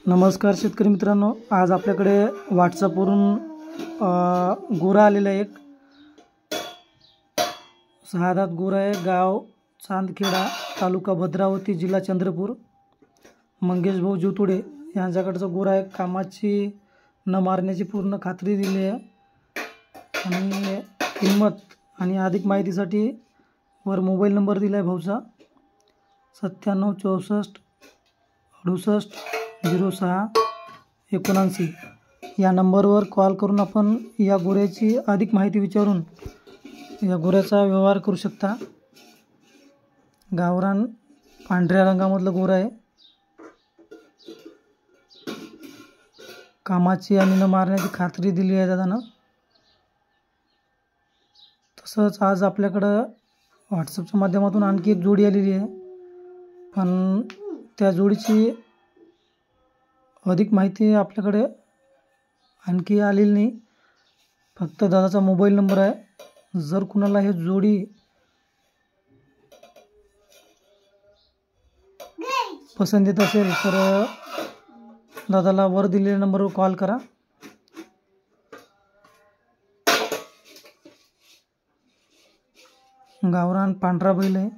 नमस्कार शेतकरी मित्रांनो, आज आपल्याकडे व्हॉट्सअपवरून गोरा आलेला आहे। एक 6 दात गोरा आहे। गाव चांदखेडा, तालुका भद्रावती, जिल्हा चंद्रपूर। मंगेश भाऊ जुतुडे यांच्याकडचा गोरा आहे। कामाची न मारण्याची पूर्ण खात्री दिली आहे आणि किंमत आणि अधिक माहितीसाठी वर मोबाईल नंबर दिला आहे भाऊचा 9764 68 06 79। या नंबरवर कॉल करून आपण या गोऱ्याची अधिक माहिती विचारून या गोऱ्याचा व्यवहार करू शकता। गावरान पांढऱ्या रंगामधला गोरा आहे। कामाची आणि न मारण्याची खात्री दिली आहे दादानं। तसंच आज आपल्याकडं व्हॉट्सअपच्या माध्यमातून आणखी एक जोडी आलेली आहे, पण त्या जोडीची अधिक माहिती आपल्याकडे आणखी आलेली नाही। फक्त दादाचा मोबाईल नंबर आहे। जर कुणाला हे जोडी पसंत येत असेल तर दादाला वर दिलेल्या नंबरवर कॉल करा। गावरान पांढरा बैल आहे।